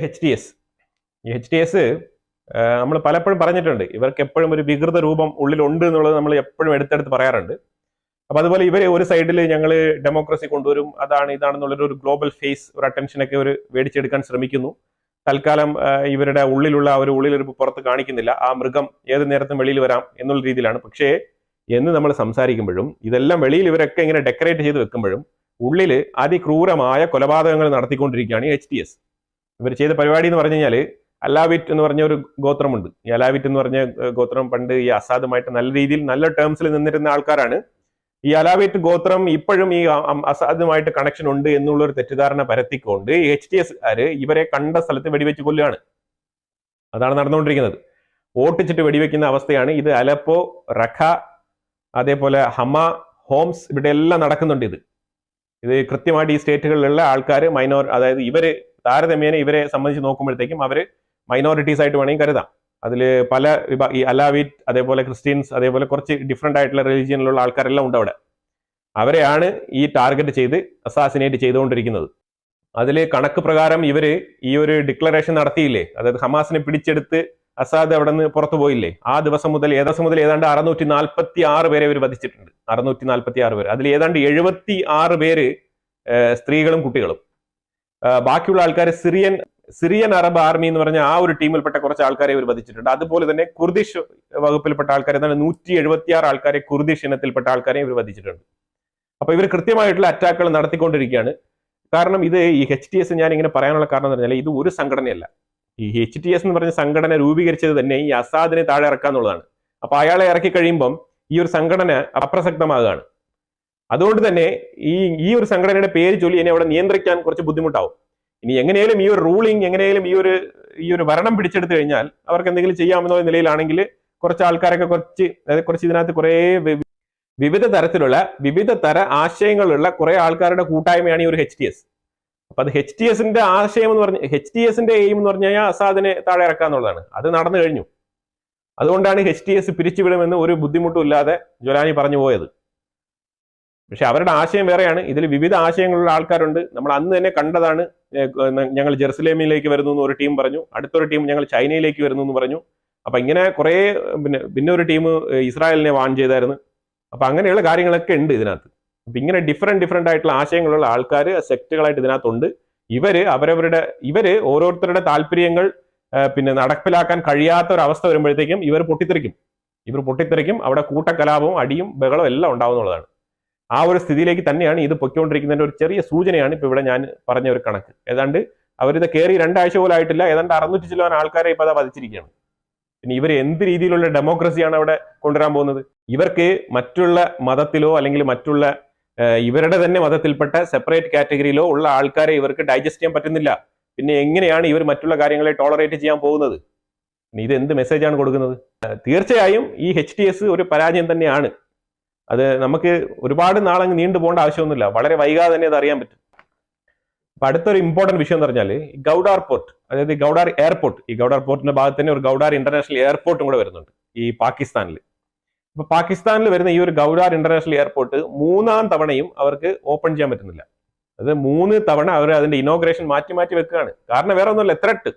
H T S ഈ H T S നമ്മൾ പലപ്പോഴും പറഞ്ഞിട്ടുണ്ട്, ഇവർക്ക് എപ്പോഴും ഒരു വികൃത രൂപം ഉള്ളിലുണ്ട് എന്നുള്ളത് നമ്മൾ എപ്പോഴും എടുത്തെടുത്ത് പറയാറുണ്ട്. അപ്പൊ അതുപോലെ ഇവര് ഒരു സൈഡിൽ ഞങ്ങൾ ഡെമോക്രസി കൊണ്ടുവരും, അതാണ് ഇതാണെന്നുള്ളൊരു ഒരു ഗ്ലോബൽ ഫേസ്, ഒരു അറ്റൻഷനൊക്കെ ഒരു മേടിച്ചെടുക്കാൻ ശ്രമിക്കുന്നു. തൽക്കാലം ഇവരുടെ ഉള്ളിലുള്ള ഒരു ഉള്ളിലിരുപ്പ് പുറത്ത് കാണിക്കുന്നില്ല. ആ മൃഗം ഏത് നേരത്തും വെളിയിൽ വരാം എന്നുള്ള രീതിയിലാണ്. പക്ഷേ എന്ന് നമ്മൾ സംസാരിക്കുമ്പോഴും ഇതെല്ലാം വെളിയിൽ ഇവരൊക്കെ ഇങ്ങനെ ഡെക്കറേറ്റ് ചെയ്ത് വെക്കുമ്പോഴും ഉള്ളിൽ അതിക്രൂരമായ കൊലപാതകങ്ങൾ നടത്തിക്കൊണ്ടിരിക്കുകയാണ് എച്ച് ടി എസ്. ഇവർ ചെയ്ത പരിപാടി എന്ന് പറഞ്ഞു കഴിഞ്ഞാൽ അലാവിറ്റ് എന്ന് പറഞ്ഞ ഒരു ഗോത്രമുണ്ട്. ഈ അലാവിറ്റ് എന്ന് പറഞ്ഞ ഗോത്രം പണ്ട് ഈ അസാദുമായിട്ട് നല്ല രീതിയിൽ നല്ല ടേംസിൽ നിന്നിരുന്ന ആൾക്കാരാണ്. ഈ അലാവിറ്റ് ഗോത്രം ഇപ്പോഴും ഈ അസാദുമായിട്ട് കണക്ഷൻ ഉണ്ട് എന്നുള്ള ഒരു തെറ്റിദ്ധാരണ പരത്തിക്കൊണ്ട് എച്ച് ടി എസ് ഇവരെ കണ്ട സ്ഥലത്ത് വെടിവെച്ച് കൊല്ലുകയാണ്. അതാണ് നടന്നുകൊണ്ടിരിക്കുന്നത്. ഓട്ടിച്ചിട്ട് വെടിവെക്കുന്ന അവസ്ഥയാണ്. ഇത് അലപ്പോ, റഖ, അതേപോലെ ഹമ, ഹോംസ്, ഇവിടെ എല്ലാം നടക്കുന്നുണ്ട്. ഇത് കൃത്യമായിട്ട് ഈ സ്റ്റേറ്റുകളിലുള്ള ആൾക്കാർ അതായത് ഇവര് താരതമ്യേന ഇവരെ സംബന്ധിച്ച് നോക്കുമ്പോഴത്തേക്കും അവര് മൈനോറിറ്റീസ് ആയിട്ട് വേണമെങ്കിൽ കരുതാം. അതിൽ പല ഈ അലാവിറ്റ്, അതേപോലെ ക്രിസ്ത്യൻസ്, അതേപോലെ കുറച്ച് ഡിഫറെന്റ് ആയിട്ടുള്ള റിലീജിയനിലുള്ള ആൾക്കാരെല്ലാം ഉണ്ട് അവിടെ. അവരെയാണ് ഈ ടാർഗറ്റ് ചെയ്ത് അസാസിനേറ്റ് ചെയ്തുകൊണ്ടിരിക്കുന്നത്. അതിൽ കണക്ക് പ്രകാരം ഇവര് ഈ ഒരു ഡിക്ലറേഷൻ നടത്തിയില്ലേ, അതായത് ഹമാസിനെ പിടിച്ചെടുത്ത് അസാദ് അവിടെ നിന്ന് പുറത്തു പോയില്ലേ, ആ ദിവസം മുതൽ ഏതാണ്ട് 646 പേരെ ഇവർ വധിച്ചിട്ടുണ്ട്. 646 പേര്. അതിൽ ഏതാണ്ട് 76 പേര് സ്ത്രീകളും കുട്ടികളും. ബാക്കിയുള്ള ആൾക്കാർ സിറിയൻ അറബ് ആർമി എന്ന് പറഞ്ഞ ആ ഒരു ടീമിൽപ്പെട്ട കുറച്ച് ആൾക്കാരെ ഇവർ വധിച്ചിട്ടുണ്ട്. അതുപോലെ തന്നെ കുർദിഷ് വകുപ്പിൽപ്പെട്ട ആൾക്കാരെ, 176 ആൾക്കാരെ, കുർദിഷ് ഇനത്തിൽപ്പെട്ട ആൾക്കാരെ ഇവർ വധിച്ചിട്ടുണ്ട്. അപ്പൊ ഇവർ കൃത്യമായിട്ടുള്ള അറ്റാക്കുകൾ നടത്തിക്കൊണ്ടിരിക്കുകയാണ്. കാരണം ഇത് ഈ എച്ച് ടി എസ് ഞാൻ ഇങ്ങനെ പറയാനുള്ള കാരണം എന്ന് പറഞ്ഞാൽ ഇത് ഒരു സംഘടനയല്ല. ഈ എച്ച് ടി എസ് എന്ന് പറഞ്ഞ സംഘടന രൂപീകരിച്ചത് തന്നെ ഈ അസാദിനെ താഴെ ഇറക്കാന്നുള്ളതാണ്. അപ്പൊ അയാളെ ഇറക്കി കഴിയുമ്പം ഈ ഒരു സംഘടന അപ്രസക്തമാകുകയാണ്. അതുകൊണ്ട് തന്നെ ഈ ഒരു സംഘടനയുടെ പേര് ചൊല്ലി ഇനി അവിടെ നിയന്ത്രിക്കാൻ കുറച്ച് ബുദ്ധിമുട്ടാവും. ഇനി എങ്ങനെയും ഈ ഒരു റൂളിംഗ്, എങ്ങനെയും ഈ ഒരു ഭരണം പിടിച്ചെടുത്തു കഴിഞ്ഞാൽ അവർക്ക് എന്തെങ്കിലും ചെയ്യാമെന്ന നിലയിലാണെങ്കിൽ കുറച്ച് ആൾക്കാരൊക്കെ കുറച്ച് ഇതിനകത്ത് കുറേ വിവിധ തര ആശയങ്ങളുള്ള കുറെ ആൾക്കാരുടെ കൂട്ടായ്മയാണ് ഈ ഒരു എച്ച് ടി എസ്. അപ്പൊ അത് എച്ച് ടി എസിന്റെ ആശയം എന്ന് പറഞ്ഞ എച്ച് ടി എസിന്റെ എയിം എന്ന് പറഞ്ഞു കഴിഞ്ഞാൽ അസാദിനെ താഴെ ഇറക്കാന്നുള്ളതാണ്. അത് നടന്നു കഴിഞ്ഞു. അതുകൊണ്ടാണ് എച്ച് ടി എസ് പിരിച്ചുവിടുമെന്ന് ഒരു ബുദ്ധിമുട്ടും ഇല്ലാതെ ജൊലാനി പറഞ്ഞു പോയത്. പക്ഷെ അവരുടെ ആശയം വേറെയാണ്. ഇതിൽ വിവിധ ആശയങ്ങളുള്ള ആൾക്കാരുണ്ട്. നമ്മൾ അന്ന് തന്നെ കണ്ടതാണ്. ഞങ്ങൾ ജെറുസലേമിലേക്ക് വരുന്നു എന്ന് ഒരു ടീം പറഞ്ഞു, അടുത്തൊരു ടീം ഞങ്ങൾ ചൈനയിലേക്ക് വരുന്നു എന്ന് പറഞ്ഞു. അപ്പൊ ഇങ്ങനെ കുറെ പിന്നെ ഒരു ടീം ഇസ്രായേലിനെ വാൺ ചെയ്തായിരുന്നു. അപ്പൊ അങ്ങനെയുള്ള കാര്യങ്ങളൊക്കെ ഉണ്ട് ഇതിനകത്ത്. അപ്പൊ ഇങ്ങനെ ഡിഫറെന്റ് ആയിട്ടുള്ള ആശയങ്ങളുള്ള ആൾക്കാർ സെക്റ്റുകളായിട്ട് ഇതിനകത്തുണ്ട്. ഇവര് ഓരോരുത്തരുടെ താല്പര്യങ്ങൾ നടപ്പിലാക്കാൻ കഴിയാത്ത ഒരു അവസ്ഥ വരുമ്പോഴത്തേക്കും ഇവർ പൊട്ടിത്തെറിക്കും. അവിടെ കൂട്ടക്കലാപവും അടിയും ബഹളവും എല്ലാം ഉണ്ടാവുന്നതാണ്. ആ ഒരു സ്ഥിതിയിലേക്ക് തന്നെയാണ് ഇത് പൊയ്ക്കൊണ്ടിരിക്കുന്നതിന്റെ ഒരു ചെറിയ സൂചനയാണ് ഇപ്പൊ ഇവിടെ ഞാൻ പറഞ്ഞ ഒരു കണക്ക്. ഏതാണ്ട് അവരിത് കയറി 2 ആഴ്ച പോലും ആയിട്ടില്ല, ഏതാണ്ട് 600 ചിലവാൻ ആൾക്കാരെ ഇപ്പൊ അത് വധിച്ചിരിക്കുകയാണ്. പിന്നെ ഇവർ എന്ത് രീതിയിലുള്ള ഡെമോക്രസിയാണ് അവിടെ കൊണ്ടുവരാൻ പോകുന്നത്? ഇവർക്ക് മറ്റുള്ള മതത്തിലോ അല്ലെങ്കിൽ മറ്റുള്ള ഇവരുടെ തന്നെ മതത്തിൽപ്പെട്ട സെപ്പറേറ്റ് കാറ്റഗറിയിലോ ഉള്ള ആൾക്കാരെ ഇവർക്ക് ഡൈജസ്റ്റ് ചെയ്യാൻ പറ്റുന്നില്ല. പിന്നെ എങ്ങനെയാണ് ഇവർ മറ്റുള്ള കാര്യങ്ങളെ ടോളറേറ്റ് ചെയ്യാൻ പോകുന്നത്? ഇത് എന്ത് മെസ്സേജാണ് കൊടുക്കുന്നത്? തീർച്ചയായും ഈ എച്ച് ടി എസ് ഒരു പരാജയം തന്നെയാണ്. അത് നമുക്ക് ഒരുപാട് നാളങ്ങ് നീണ്ടു പോകേണ്ട ആവശ്യമൊന്നുമില്ല. വളരെ വൈകാതെ തന്നെ അത് അറിയാൻ പറ്റും. അപ്പൊ അടുത്തൊരു ഇമ്പോർട്ടന്റ് വിഷയം എന്ന് പറഞ്ഞാൽ ഗൗഡാർ പോർട്ട്, അതായത് ഗൗഡാർ എയർപോർട്ട്. ഈ ഗൗഡാർ പോർട്ടിന്റെ ഭാഗത്ത് തന്നെ ഒരു ഗൗഡാർ ഇന്റർനാഷണൽ എയർപോർട്ടും കൂടെ വരുന്നുണ്ട് ഈ പാകിസ്ഥാനിൽ. അപ്പൊ പാകിസ്ഥാനിൽ വരുന്ന ഈ ഒരു ഗൗഡാർ ഇന്റർനാഷണൽ എയർപോർട്ട് 3-ാം തവണയും അവർക്ക് ഓപ്പൺ ചെയ്യാൻ പറ്റുന്നില്ല. അത് 3 തവണ അവർ അതിന്റെ ഇനോഗ്രേഷൻ മാറ്റി വെക്കുകയാണ്. കാരണം വേറെ ഒന്നുമില്ല, ത്രെട്ട്.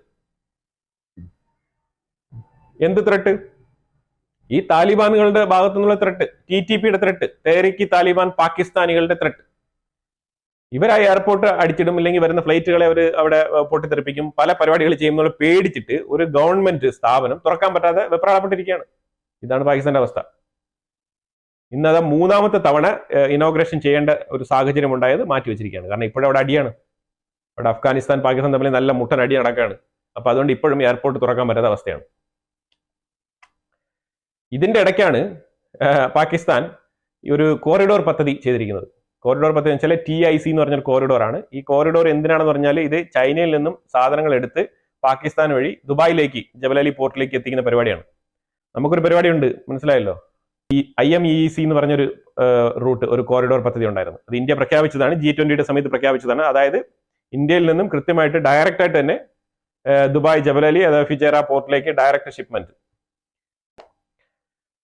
എന്ത് ത്രെട്ട്? ഈ താലിബാനുകളുടെ ഭാഗത്തു നിന്നുള്ള ത്രെട്ട്, TTPയുടെ ത്രെട്ട്, തെഹ്രീക്ക് താലിബാൻ പാകിസ്ഥാനികളുടെ ത്രെട്ട്. ഇവരാ എയർപോർട്ട് അടിച്ചിടും, ഇല്ലെങ്കിൽ വരുന്ന ഫ്ലൈറ്റുകളെ അവർ അവിടെ പൊട്ടിത്തെറിപ്പിക്കും, പല പരിപാടികൾ ചെയ്യുമ്പോൾ പേടിച്ചിട്ട് ഒരു ഗവൺമെന്റ് സ്ഥാപനം തുറക്കാൻ പറ്റാതെ വെപ്രാളപ്പെട്ടിരിക്കുകയാണ്. ഇതാണ് പാകിസ്ഥാന്റെ അവസ്ഥ. ഇന്നത് 3-ാമത്തെ തവണ ഇനോഗ്രേഷൻ ചെയ്യേണ്ട ഒരു സാഹചര്യം ഉണ്ടായത് മാറ്റിവെച്ചിരിക്കുകയാണ്. കാരണം ഇപ്പോഴും അവിടെ അടിയാണ്. അവിടെ അഫ്ഗാനിസ്ഥാൻ പാകിസ്ഥാൻ തമ്മിൽ നല്ല മുട്ടൻ അടി നടക്കുകയാണ്. അപ്പൊ അതുകൊണ്ട് ഇപ്പോഴും എയർപോർട്ട് തുറക്കാൻ പറ്റാത്ത അവസ്ഥയാണ്. ഇതിന്റെ ഇടയ്ക്കാണ് പാകിസ്ഥാൻ ഈ ഒരു കോറിഡോർ പദ്ധതി ചെയ്തിരിക്കുന്നത്. കോറിഡോർ പദ്ധതി എന്ന് വെച്ചാൽ TIC എന്ന് പറഞ്ഞൊരു കോറിഡോറാണ്. ഈ കോറിഡോർ എന്തിനാണെന്ന് പറഞ്ഞാൽ ഇത് ചൈനയിൽ നിന്നും സാധനങ്ങൾ എടുത്ത് പാകിസ്ഥാൻ വഴി ദുബായിലേക്ക്, ജബലലി പോർട്ടിലേക്ക് എത്തിക്കുന്ന പരിപാടിയാണ്. നമുക്കൊരു പരിപാടി ഉണ്ട്, മനസ്സിലായല്ലോ. ഈ IMEEC എന്ന് പറഞ്ഞൊരു റൂട്ട്, ഒരു കോറിഡോർ പദ്ധതി ഉണ്ടായിരുന്നു. അത് ഇന്ത്യ പ്രഖ്യാപിച്ചതാണ്, G20യുടെ സമയത്ത് പ്രഖ്യാപിച്ചതാണ്. അതായത് ഇന്ത്യയിൽ നിന്നും കൃത്യമായിട്ട് ഡയറക്റ്റ് ആയിട്ട് തന്നെ ദുബായ്, ജബലലി, അതായത് ഫിജേറ പോർട്ടിലേക്ക് ഡയറക്റ്റ് ഷിപ്മെന്റ്.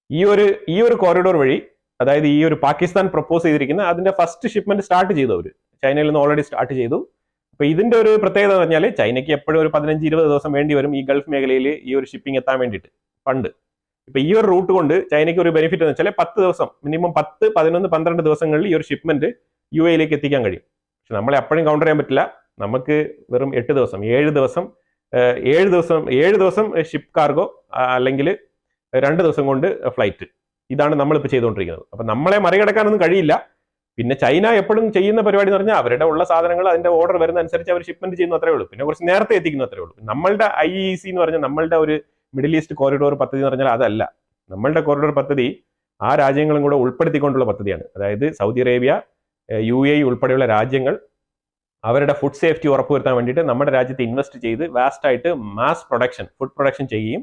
ഈ ഒരു കോറിഡോർ വഴി, അതായത് ഈ ഒരു പാകിസ്ഥാൻ പ്രപ്പോസ് ചെയ്തിരിക്കുന്ന അതിന്റെ ഫസ്റ്റ് ഷിപ്മെന്റ് സ്റ്റാർട്ട് ചെയ്തു. അവർ ചൈനയിൽ നിന്ന് ഓൾറെഡി സ്റ്റാർട്ട് ചെയ്തു. അപ്പൊ ഇതിന്റെ ഒരു പ്രത്യേകത എന്ന് പറഞ്ഞാൽ ചൈനയ്ക്ക് എപ്പോഴും ഒരു 15-20 ദിവസം വേണ്ടി വരും ഈ ഗൾഫ് മേഖലയിൽ ഈ ഒരു ഷിപ്പിംഗ് എത്താൻ വേണ്ടിയിട്ട് പണ്ട്. ഇപ്പൊ ഈ ഒരു റൂട്ട് കൊണ്ട് ചൈനയ്ക്ക് ഒരു ബെനിഫിറ്റ് എന്ന് വെച്ചാൽ 10 ദിവസം, മിനിമം 10, 11, 12 ദിവസങ്ങളിൽ ഈ ഒരു ഷിപ്മെന്റ് UAE-ലേക്ക് എത്തിക്കാൻ കഴിയും. പക്ഷെ നമ്മളെ അപ്പോഴും കൗണ്ടർ ചെയ്യാൻ പറ്റില്ല. നമുക്ക് വെറും 8 ദിവസം, 7 ദിവസം ഷിപ്പ് കാർഗോ, അല്ലെങ്കിൽ 2 ദിവസം കൊണ്ട് ഫ്ലൈറ്റ്. ഇതാണ് നമ്മളിപ്പോൾ ചെയ്തുകൊണ്ടിരിക്കുന്നത്. അപ്പൊ നമ്മളെ മറികടക്കാനൊന്നും കഴിയില്ല. പിന്നെ ചൈന എപ്പോഴും ചെയ്യുന്ന പരിപാടി എന്ന് പറഞ്ഞാൽ അവരുടെ ഉള്ള സാധനങ്ങൾ അതിന്റെ ഓർഡർ വരുന്ന അനുസരിച്ച് അവർ ഷിപ്മെന്റ് ചെയ്യുന്നു, അത്രേ ഉള്ളൂ. പിന്നെ കുറച്ച് നേരത്തെ എത്തിക്കുന്നു, അത്രേ ഉള്ളൂ. നമ്മളുടെ IEC എന്ന് പറഞ്ഞാൽ നമ്മളുടെ ഒരു മിഡിൽ ഈസ്റ്റ് കോറിഡോർ പദ്ധതി എന്ന് പറഞ്ഞാൽ അതല്ല. നമ്മളുടെ കോറിഡോർ പദ്ധതി ആ രാജ്യങ്ങളും കൂടെ ഉൾപ്പെടുത്തിക്കൊണ്ടുള്ള പദ്ധതിയാണ്. അതായത് സൗദി അറേബ്യ, UAE ഉൾപ്പെടെയുള്ള രാജ്യങ്ങൾ അവരുടെ ഫുഡ് സേഫ്റ്റി ഉറപ്പുവരുത്താൻ വേണ്ടിയിട്ട് നമ്മുടെ രാജ്യത്ത് ഇൻവെസ്റ്റ് ചെയ്ത് വാസ്റ്റ് ആയിട്ട് മാസ് പ്രൊഡക്ഷൻ, ഫുഡ് പ്രൊഡക്ഷൻ ചെയ്യുകയും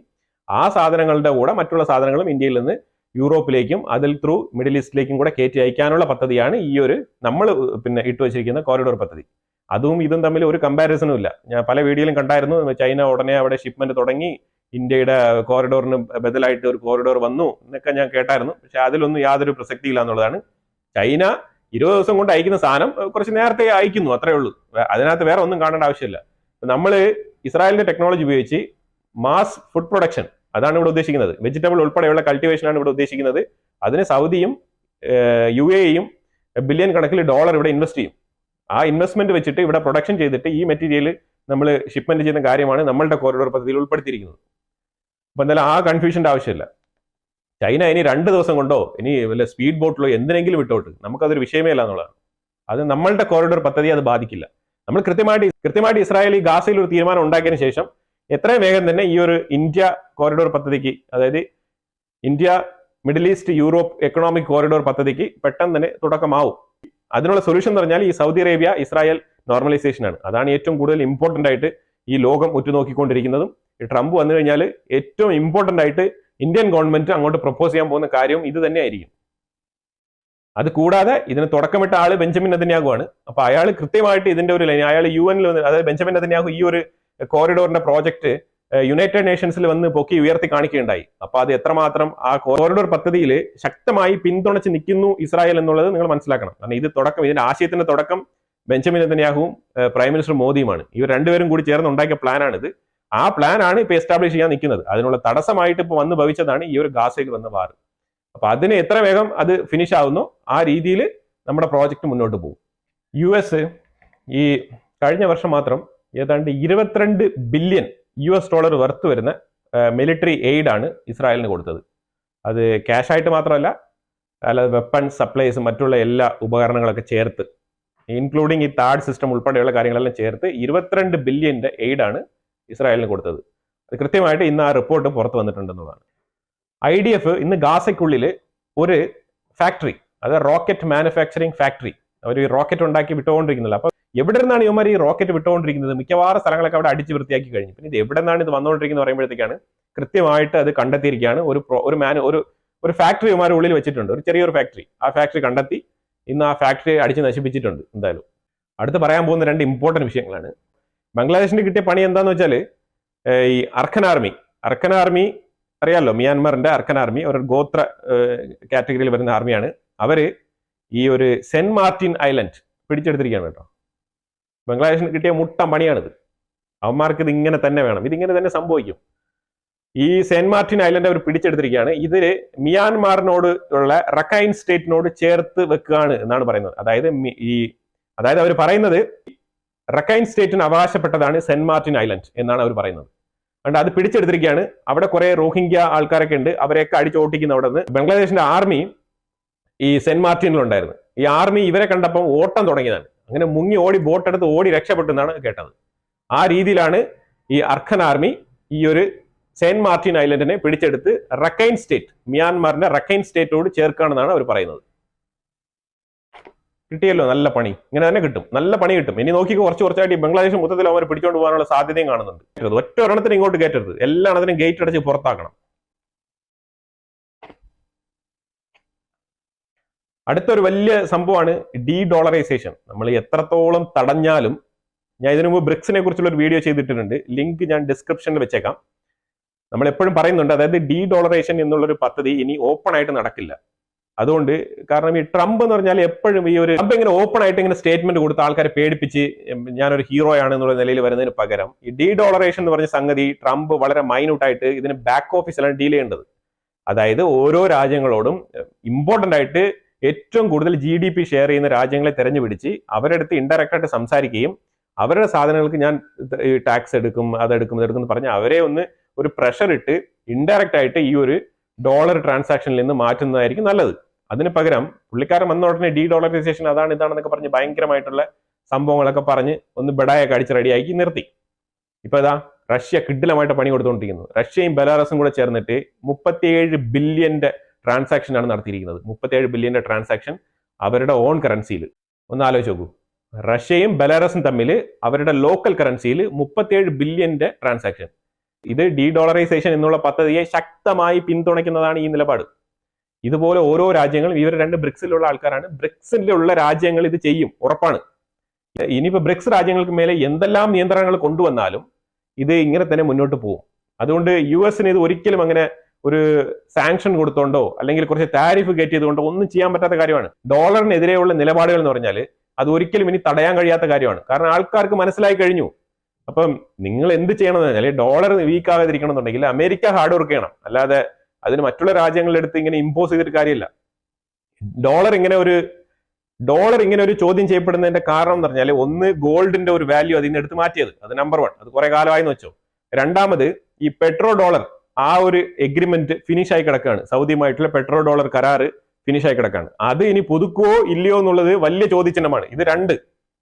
ആ സാധനങ്ങളുടെ കൂടെ മറ്റുള്ള സാധനങ്ങളും ഇന്ത്യയിൽ നിന്ന് യൂറോപ്പിലേക്കും അതിൽ ത്രൂ മിഡിൽ ഈസ്റ്റിലേക്കും കൂടെ കയറ്റി അയക്കാനുള്ള പദ്ധതിയാണ് ഈ ഒരു നമ്മൾ പിന്നെ ഇട്ടു വെച്ചിരിക്കുന്ന കോറിഡോർ പദ്ധതി. അതും ഇതും തമ്മിൽ ഒരു കമ്പാരിസണും ഇല്ല. ഞാൻ പല വീഡിയോയിലും കണ്ടായിരുന്നു, ചൈന ഉടനെ അവിടെ ഷിപ്മെന്റ് തുടങ്ങി, ഇന്ത്യയുടെ കോറിഡോറിന് ബദലായിട്ട് ഒരു കോറിഡോർ വന്നു എന്നൊക്കെ ഞാൻ കേട്ടായിരുന്നു. പക്ഷെ അതിലൊന്നും യാതൊരു പ്രസക്തിയില്ല എന്നുള്ളതാണ്. ചൈന 20 ദിവസം കൊണ്ട് അയക്കുന്ന സാധനം കുറച്ച് നേരത്തെ അയക്കുന്നു, അത്രേ ഉള്ളൂ. അതിനകത്ത് വേറെ ഒന്നും കാണേണ്ട ആവശ്യമില്ല. നമ്മൾ ഇസ്രായേലിന്റെ ടെക്നോളജി ഉപയോഗിച്ച് മാസ് ഫുഡ് പ്രൊഡക്ഷൻ, അതാണ് ഇവിടെ ഉദ്ദേശിക്കുന്നത്. വെജിറ്റബിൾ ഉൾപ്പെടെയുള്ള കൾട്ടിവേഷനാണ് ഇവിടെ ഉദ്ദേശിക്കുന്നത്. അതിന് സൗദിയും UAE-യും ബില്യൺ കണക്കിൽ ഡോളർ ഇവിടെ ഇൻവെസ്റ്റ് ചെയ്യും. ആ ഇൻവെസ്റ്റ്മെന്റ് വെച്ചിട്ട് ഇവിടെ പ്രൊഡക്ഷൻ ചെയ്തിട്ട് ഈ മെറ്റീരിയൽ നമ്മൾ ഷിപ്മെന്റ് ചെയ്യുന്ന കാര്യമാണ് നമ്മളുടെ കോറിഡോർ പദ്ധതിയിൽ ഉൾപ്പെടുത്തിയിരിക്കുന്നത്. അപ്പൊ എന്തായാലും ആ കൺഫ്യൂഷന്റെ ആവശ്യമില്ല. ചൈന ഇനി 2 ദിവസം കൊണ്ടോ ഇനി വല്ല സ്പീഡ് ബോട്ടിലോ എന്തിനെങ്കിലും വിട്ടോട്ട് നമുക്കതൊരു വിഷയമേ അല്ല എന്നുള്ളതാണ്. അത് നമ്മളുടെ കോറിഡോർ പദ്ധതി അത് ബാധിക്കില്ല. നമ്മൾ കൃത്യമായിട്ട് ഇസ്രായേൽ ഈ ഗാസയിൽ ഒരു തീരുമാനം ഉണ്ടാക്കിയതിനു ശേഷം എത്രയും വേഗം തന്നെ ഈ ഒരു ഇന്ത്യ കോറിഡോർ പദ്ധതിക്ക്, അതായത് India middle east Europe economic corridor പദ്ധതിക്ക് പെട്ടെന്ന് തന്നെ തുടക്കമാവും. അതിനുള്ള സൊല്യൂഷൻ എന്ന് പറഞ്ഞാൽ ഈ സൗദി അറേബ്യ ഇസ്രായേൽ നോർമലൈസേഷൻ ആണ്. അതാണ് ഏറ്റവും കൂടുതൽ ഇമ്പോർട്ടന്റ് ആയിട്ട് ഈ ലോകം ഉറ്റുനോക്കിക്കൊണ്ടിരിക്കുന്നതും. ഈ ട്രംപ് വന്നു കഴിഞ്ഞാൽ ഏറ്റവും ഇമ്പോർട്ടന്റ് ആയിട്ട് ഇന്ത്യൻ ഗവൺമെന്റ് അങ്ങോട്ട് പ്രപ്പോസ് ചെയ്യാൻ പോകുന്ന കാര്യവും ഇത് തന്നെയായിരിക്കും. അത് കൂടാതെ ഇതിന് തുടക്കമിട്ട ആള് ബെഞ്ചമിൻ നെതന്യാഹു ആണ്. അപ്പൊ അയാൾ കൃത്യമായിട്ട് ഇതിന്റെ ഒരു ലൈൻ, അയാൾ UN-ൽ, അതായത് ബെഞ്ചമിൻ നെതന്യാഹു ഈ ഒരു കോറിഡോറിന്റെ പ്രോജക്ട് യുണൈറ്റഡ് നേഷൻസിൽ വന്ന് പൊക്കി ഉയർത്തി കാണിക്കുകയുണ്ടായി. അപ്പൊ അത് എത്രമാത്രം ആ കോറിഡോർ പദ്ധതിയിൽ ശക്തമായി പിന്തുണച്ച് നിൽക്കുന്നു ഇസ്രായേൽ എന്നുള്ളത് നിങ്ങൾ മനസ്സിലാക്കണം. കാരണം ഇതിന്റെ ആശയത്തിന്റെ തുടക്കം ബെഞ്ചമിൻ നെതന്യാഹുവും പ്രൈം മിനിസ്റ്റർ മോദിയുമാണ്. ഇവർ രണ്ടുപേരും കൂടി ചേർന്ന് ഉണ്ടാക്കിയ പ്ലാനാണിത്. ആ പ്ലാനാണ് ഇപ്പൊ എസ്റ്റാബ്ലിഷ് ചെയ്യാൻ നിൽക്കുന്നത്. അതിനുള്ള തടസ്സമായിട്ട് ഇപ്പൊ വന്ന് ഭവിച്ചതാണ് ഈ ഒരു ഗാസയിൽ വന്ന വാർ. അപ്പൊ അതിന് എത്ര വേഗം അത് ഫിനിഷ് ആവുന്നോ ആ രീതിയിൽ നമ്മുടെ പ്രോജക്റ്റ് മുന്നോട്ട് പോകും. US ഈ കഴിഞ്ഞ വർഷം മാത്രം ഏതാണ്ട് 22 ബില്യൺ $US വർത്ത് വരുന്ന മിലിറ്ററി എയ്ഡ് ആണ് ഇസ്രായേലിന് കൊടുത്തത്. അത് ക്യാഷ് ആയിട്ട് മാത്രമല്ല, അല്ലാതെ വെപ്പൺസ്, സപ്ലൈസ്, മറ്റുള്ള എല്ലാ ഉപകരണങ്ങളൊക്കെ ചേർത്ത്, ഇൻക്ലൂഡിങ് ഈ താഡ് സിസ്റ്റം ഉൾപ്പെടെയുള്ള കാര്യങ്ങളെല്ലാം ചേർത്ത് 22 ബില്യന്റെ എയ്ഡാണ് ഇസ്രായേലിന് കൊടുത്തത്. അത് കൃത്യമായിട്ട് ഇന്ന് ആ റിപ്പോർട്ട് പുറത്ത് വന്നിട്ടുണ്ടെന്നുള്ളതാണ്. IDF ഇന്ന് ഗാസയ്ക്കുള്ളിൽ ഒരു ഫാക്ടറി, അതായത് റോക്കറ്റ് മാനുഫാക്ചറിങ് ഫാക്ടറി, അവർ ഈ റോക്കറ്റ് ഉണ്ടാക്കി വിട്ടുകൊണ്ടിരിക്കുന്നില്ല. അപ്പൊ എവിടെ നിന്നാണ് ഇവന്മാർ ഈ റോക്കറ്റ് വിട്ടുകൊണ്ടിരിക്കുന്നത്? മിക്കവാറും സ്ഥലങ്ങളൊക്കെ അവിടെ അടിച്ച് വൃത്തിയാക്കി കഴിഞ്ഞു. പിന്നെ ഇത് എവിടെ നിന്നാണ് ഇത് വന്നുകൊണ്ടിരിക്കുന്നത് പറയുമ്പോഴത്തേക്കാണ് കൃത്യമായിട്ട് അത് കണ്ടെത്തിയിരിക്കുകയാണ്. ഒരു ഫാക്ടറി ഇവന്മാരുടെ ഉള്ളിൽ വെച്ചിട്ടുണ്ട്, ഒരു ചെറിയൊരു ഫാക്ടറി. ആ ഫാക്ടറി കണ്ടെത്തി ഇന്ന് ആ ഫാക്ടറി അടിച്ച് നശിപ്പിച്ചിട്ടുണ്ട്. എന്തായാലും അടുത്ത് പറയാൻ പോകുന്ന 2 ഇമ്പോർട്ടന്റ് വിഷയങ്ങളാണ്. ബംഗ്ലാദേശിന് കിട്ടിയ പണി എന്താന്ന് വെച്ചാൽ, ഈ അർക്കൻ ആർമി അറിയാമല്ലോ, മ്യാൻമറിന്റെ അർക്കൻ ആർമി ഒരു ഗോത്ര കാറ്റഗറിയിൽ വരുന്ന ആർമിയാണ്. അവര് ഈ ഒരു സെന്റ് മാർട്ടിൻ ഐലൻഡ് പിടിച്ചെടുത്തിരിക്കുകയാണ് കേട്ടോ. ബംഗ്ലാദേശിന് കിട്ടിയ മുട്ടം പണിയാണിത്. അവന്മാർക്ക് ഇത് ഇങ്ങനെ തന്നെ വേണം, ഇതിങ്ങനെ തന്നെ സംഭവിക്കും. ഈ സെന്റ് മാർട്ടിൻ ഐലൻഡ് അവർ പിടിച്ചെടുത്തിരിക്കുകയാണ്. ഇതില് മിയാൻമാറിനോട് ഉള്ള റഖൈൻ സ്റ്റേറ്റിനോട് ചേർത്ത് വെക്കുകയാണ് എന്നാണ് പറയുന്നത്. അതായത് അവർ പറയുന്നത് റഖൈൻ സ്റ്റേറ്റിന് അവകാശപ്പെട്ടതാണ് സെന്റ് മാർട്ടിൻ ഐലൻഡ് എന്നാണ് അവർ പറയുന്നത്. അതുകൊണ്ട് അത് പിടിച്ചെടുത്തിരിക്കുകയാണ്. അവിടെ കുറെ റോഹിംഗ്യ ആൾക്കാരൊക്കെ ഉണ്ട്, അവരെയൊക്കെ അടിച്ചോട്ടിക്കുന്ന അവിടെ നിന്ന്. ബംഗ്ലാദേശിന്റെ ആർമി ഈ സെന്റ് മാർട്ടിനിലുണ്ടായിരുന്നു. ഈ ആർമി ഇവരെ കണ്ടപ്പോൾ ഓട്ടം തുടങ്ങിയതാണ്. അങ്ങനെ മുങ്ങി ഓടി, ബോട്ടെടുത്ത് ഓടി രക്ഷപ്പെട്ടു എന്നാണ് കേട്ടത്. ആ രീതിയിലാണ് ഈ അർക്കൻ ആർമി ഈ ഒരു സെന്റ് മാർട്ടിൻ ഐലൻഡിനെ പിടിച്ചെടുത്ത് റഖൈൻ സ്റ്റേറ്റ്, മ്യാൻമാറിന്റെ റഖൈൻ സ്റ്റേറ്റോട് ചേർക്കുകയാണെന്നാണ് അവർ പറയുന്നത്. കിട്ടിയല്ലോ നല്ല പണി, ഇങ്ങനെ തന്നെ കിട്ടും, നല്ല പണി കിട്ടും. ഇനി നോക്കിക്കോ, കുറച്ചായിട്ട് ഈ ബംഗ്ലാദേശ് മൊത്തത്തിൽ അവർ പിടിച്ചുകൊണ്ട് പോകാനുള്ള സാധ്യതയും കാണുന്നുണ്ട്. ഒറ്റ ഒരെണ്ണത്തിന് ഇങ്ങോട്ട് കയറ്റരുത്, എല്ലാ എണ്ണത്തിനും ഗേറ്റ് അടച്ച് പുറത്താക്കണം. അടുത്തൊരു വലിയ സംഭവമാണ് ഡീഡോളറൈസേഷൻ. നമ്മൾ എത്രത്തോളം തടഞ്ഞാലും, ഞാൻ ഇതിനു മുമ്പ് ബ്രിക്സിനെ കുറിച്ചുള്ള ഒരു വീഡിയോ ചെയ്തിട്ടുണ്ട്, ലിങ്ക് ഞാൻ ഡിസ്ക്രിപ്ഷനിൽ വെച്ചേക്കാം. നമ്മൾ എപ്പോഴും പറയുന്നുണ്ട്, അതായത് ഡീഡോളറേഷൻ എന്നുള്ളൊരു പദ്ധതി ഇനി ഓപ്പൺ ആയിട്ട് നടക്കില്ല. അതുകൊണ്ട് കാരണം ഈ ട്രംപ് എന്ന് പറഞ്ഞാൽ എപ്പോഴും ഈ ഒരു ട്രംപ് ഇങ്ങനെ ഓപ്പൺ ആയിട്ട് ഇങ്ങനെ സ്റ്റേറ്റ്മെന്റ് കൊടുത്ത ആൾക്കാരെ പേടിപ്പിച്ച് ഞാനൊരു ഹീറോയാണ് എന്നുള്ള നിലയിൽ വരുന്നതിന് പകരം ഈ ഡീഡോളറേഷൻ എന്ന് പറഞ്ഞ സംഗതി ട്രംപ് വളരെ മൈന്യൂട്ടായിട്ട് ഇതിന് ബാക്ക് ഓഫീസിലാണ് ഡീൽ ചെയ്യേണ്ടത്. അതായത് ഓരോ രാജ്യങ്ങളോടും ഇമ്പോർട്ടന്റ് ആയിട്ട് ഏറ്റവും കൂടുതൽ GDP ഷെയർ ചെയ്യുന്ന രാജ്യങ്ങളെ തെരഞ്ഞുപിടിച്ച് അവരുടെ അടുത്ത് ഇൻഡയറക്റ്റ് ആയിട്ട് സംസാരിക്കുകയും അവരുടെ സാധനങ്ങൾക്ക് ഞാൻ ടാക്സ് എടുക്കും ഇതെടുക്കും എന്ന് പറഞ്ഞ് അവരെ ഒന്ന് ഒരു പ്രഷർ ഇട്ട് ഇൻഡയറക്റ്റ് ആയിട്ട് ഈ ഒരു ഡോളർ ട്രാൻസാക്ഷനിൽ നിന്ന് മാറ്റുന്നതായിരിക്കും നല്ലത്. അതിന് പകരം പുള്ളിക്കാരൻ വന്ന ഉടനെ ഡീഡോളറൈസേഷൻ അതാണ് ഇതാണെന്നൊക്കെ പറഞ്ഞ് ഭയങ്കരമായിട്ടുള്ള സംഭവങ്ങളൊക്കെ പറഞ്ഞ് ഒന്ന് ബെഡായൊക്കെ അടിച്ച് റെഡിയാക്കി നിർത്തി. ഇപ്പൊ ഇതാ റഷ്യ കിഡിലമായിട്ട് പണി കൊടുത്തുകൊണ്ടിരിക്കുന്നത്. റഷ്യയും ബെലാറസും കൂടെ ചേർന്നിട്ട് 37 ബില്യന്റെ ട്രാൻസാക്ഷൻ ആണ് നടത്തിയിരിക്കുന്നത്. 37 ബില്യന്റെ ട്രാൻസാക്ഷൻ അവരുടെ ഓൺ കറൻസിയിൽ. ഒന്ന് ആലോചിച്ച് നോക്കൂ, റഷ്യയും ബെലാറസും തമ്മിൽ അവരുടെ ലോക്കൽ കറൻസിയിൽ 37 ബില്യന്റെ ട്രാൻസാക്ഷൻ. ഇത് ഡീഡോളറൈസേഷൻ എന്നുള്ള പദ്ധതിയെ ശക്തമായി പിന്തുണയ്ക്കുന്നതാണ് ഈ നിലപാട്. ഇതുപോലെ ഓരോ രാജ്യങ്ങളും, ഇവർ രണ്ട് ബ്രിക്സിലുള്ള ആൾക്കാരാണ്, ബ്രിക്സിലുള്ള രാജ്യങ്ങൾ ഇത് ചെയ്യും, ഉറപ്പാണ്. ഇനിയിപ്പോ ബ്രിക്സ് രാജ്യങ്ങൾക്ക് മേലെ എന്തെല്ലാം നിയന്ത്രണങ്ങൾ കൊണ്ടുവന്നാലും ഇത് ഇങ്ങനെ തന്നെ മുന്നോട്ട് പോകും. അതുകൊണ്ട് US ഇത് ഒരിക്കലും അങ്ങനെ ഒരു സാങ്ഷൻ കൊടുത്തോണ്ടോ അല്ലെങ്കിൽ കുറച്ച് താരിഫ് കയറ്റി ചെയ്തുകൊണ്ടോ ഒന്നും ചെയ്യാൻ പറ്റാത്ത കാര്യമാണ്. ഡോളറിനെതിരെയുള്ള നിലപാടുകൾ എന്ന് പറഞ്ഞാൽ അത് ഒരിക്കലും ഇനി തടയാൻ കഴിയാത്ത കാര്യമാണ്. കാരണം ആൾക്കാർക്ക് മനസ്സിലായി കഴിഞ്ഞു. അപ്പം നിങ്ങൾ എന്ത് ചെയ്യണമെന്ന് പറഞ്ഞാൽ ഡോളർ വീക്ക് ആകാതിരിക്കണം എന്നുണ്ടെങ്കിൽ അമേരിക്ക ഹാർഡ് വർക്ക് ചെയ്യണം. അല്ലാതെ അതിന് മറ്റുള്ള രാജ്യങ്ങളുടെ അടുത്ത് ഇങ്ങനെ ഇമ്പോസ് ചെയ്തിട്ട് കാര്യമില്ല. ഡോളർ ഇങ്ങനെ ഒരു ചോദ്യം ചെയ്യപ്പെടുന്നതിന്റെ കാരണം എന്ന് പറഞ്ഞാൽ ഒന്ന് ഗോൾഡിന്റെ ഒരു വാല്യൂ അതിന് എടുത്ത് മാറ്റിയത്, അത് നമ്പർ 1, അത് കുറെ കാലമായെന്ന് വെച്ചോ. രണ്ടാമത് ഈ പെട്രോ ഡോളർ ആ ഒരു എഗ്രിമെന്റ് ഫിനിഷ് ആയി കിടക്കുകയാണ്. സൗദിയുമായിട്ടുള്ള പെട്രോ ഡോളർ കരാറ് ഫിനിഷ് ആയി കിടക്കുകയാണ്. അത് ഇനി പുതുക്കുവോ ഇല്ലയോ എന്നുള്ളത് വലിയ ചോദ്യചിഹ്നമാണ്.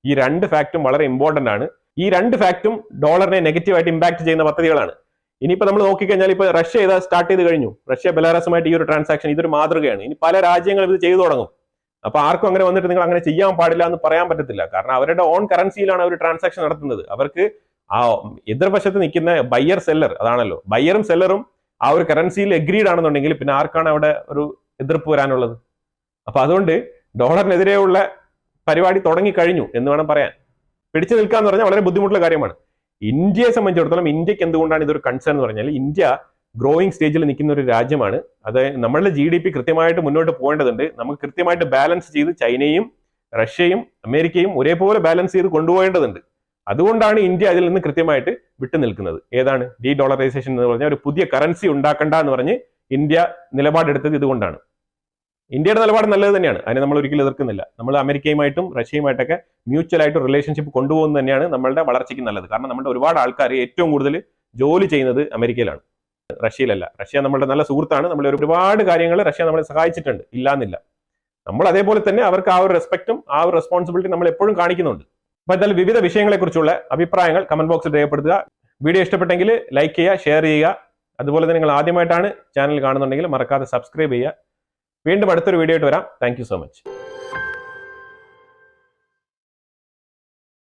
ഈ രണ്ട് ഫാക്റ്റും വളരെ ഇമ്പോർട്ടന്റ് ആണ്. ഈ രണ്ട് ഫാക്റ്റും ഡോളറിനെ നെഗറ്റീവായിട്ട് ഇമ്പാക്ട് ചെയ്യുന്ന പദ്ധതികളാണ്. ഇനിയിപ്പോ നമ്മൾ നോക്കിക്കഴിഞ്ഞാൽ ഇപ്പൊ റഷ്യ ഇത് സ്റ്റാർട്ട് ചെയ്ത് കഴിഞ്ഞു. റഷ്യ ബെലാറസുമായിട്ട് ഈ ഒരു ട്രാൻസാക്ഷൻ ഇതൊരു മാതൃകയാണ്. ഇനി പല രാജ്യങ്ങളും ഇത് ചെയ്തു തുടങ്ങും. അപ്പൊ ആർക്കും അങ്ങനെ വന്നിട്ട് നിങ്ങൾ അങ്ങനെ ചെയ്യാൻ പാടില്ല എന്ന് പറയാൻ പറ്റത്തില്ല. കാരണം അവരുടെ ഓൺ കറൻസിയിലാണ് അവർ ട്രാൻസാക്ഷൻ നടത്തുന്നത്. അവർക്ക് ആ എതിർവശത്ത് നിൽക്കുന്ന ബയ്യർ സെല്ലർ, അതാണല്ലോ ബയ്യറും സെല്ലറും ആ ഒരു കറൻസിയിൽ എഗ്രീഡ് ആണെന്നുണ്ടെങ്കിൽ പിന്നെ ആർക്കാണ് അവിടെ ഒരു എതിർപ്പ് വരാനുള്ളത്? അപ്പൊ അതുകൊണ്ട് ഡോളറിനെതിരെയുള്ള പരിപാടി തുടങ്ങി കഴിഞ്ഞു എന്ന് വേണം പറയാൻ. പിടിച്ചു നിൽക്കുക എന്ന് പറഞ്ഞാൽ വളരെ ബുദ്ധിമുട്ടുള്ള കാര്യമാണ്. ഇന്ത്യയെ സംബന്ധിച്ചിടത്തോളം ഇന്ത്യക്ക് എന്തുകൊണ്ടാണ് ഇതൊരു കൺസേൺ എന്ന് പറഞ്ഞാൽ ഇന്ത്യ ഗ്രോയിങ് സ്റ്റേജിൽ നിൽക്കുന്ന ഒരു രാജ്യമാണ്. അത് നമ്മളുടെ GDP കൃത്യമായിട്ട് മുന്നോട്ട് പോകേണ്ടതുണ്ട്. നമുക്ക് കൃത്യമായിട്ട് ബാലൻസ് ചെയ്ത് ചൈനയും റഷ്യയും അമേരിക്കയും ഒരേപോലെ ബാലൻസ് ചെയ്ത് കൊണ്ടുപോകേണ്ടതുണ്ട്. അതുകൊണ്ടാണ് ഇന്ത്യ അതിൽ നിന്ന് കൃത്യമായിട്ട് വിട്ടു നിൽക്കുന്നത്. ഏതാണ് ഡീഡോളറൈസേഷൻ എന്ന് പറഞ്ഞാൽ ഒരു പുതിയ കറൻസി ഉണ്ടാക്കണ്ട എന്ന് പറഞ്ഞ് ഇന്ത്യ നിലപാടെടുത്തത് ഇതുകൊണ്ടാണ്. ഇന്ത്യയുടെ നിലപാട് നല്ലത് തന്നെയാണ്, അതിനെ നമ്മൾ ഒരിക്കലും എതിർക്കുന്നില്ല. നമ്മൾ അമേരിക്കയുമായിട്ടും റഷ്യയുമായിട്ടൊക്കെ മ്യൂച്വൽ ആയിട്ട് റിലേഷൻഷിപ്പ് കൊണ്ടുപോകുന്നത് തന്നെയാണ് നമ്മളുടെ വളർച്ചയ്ക്ക് നല്ലത്. കാരണം നമ്മുടെ ഒരുപാട് ആൾക്കാർ ഏറ്റവും കൂടുതൽ ജോലി ചെയ്യുന്നത് അമേരിക്കയിലാണ്, റഷ്യയിലല്ല. റഷ്യ നമ്മളുടെ നല്ല സുഹൃത്താണ്. നമ്മളെ ഒരുപാട് കാര്യങ്ങൾ റഷ്യ നമ്മളെ സഹായിച്ചിട്ടുണ്ട്, ഇല്ലാന്നില്ല. നമ്മൾ അതേപോലെ തന്നെ അവർക്ക് ആ ഒരു റെസ്പെക്റ്റും ആ ഒരു റെസ്പോൺസിബിലിറ്റി നമ്മൾ എപ്പോഴും കാണിക്കുന്നുണ്ട്. അപ്പൊ എന്തായാലും വിവിധ വിഷയങ്ങളെക്കുറിച്ചുള്ള അഭിപ്രായങ്ങൾ കമന്റ് ബോക്സിൽ രേഖപ്പെടുത്തുക. വീഡിയോ ഇഷ്ടപ്പെട്ടെങ്കിൽ ലൈക്ക് ചെയ്യുക, ഷെയർ ചെയ്യുക. അതുപോലെ തന്നെ നിങ്ങൾ ആദ്യമായിട്ടാണ് ചാനൽ കാണുന്നുണ്ടെങ്കിൽ മറക്കാതെ സബ്സ്ക്രൈബ് ചെയ്യുക. വീണ്ടും അടുത്തൊരു വീഡിയോ ആയിട്ട് വരാം. Thank you so much.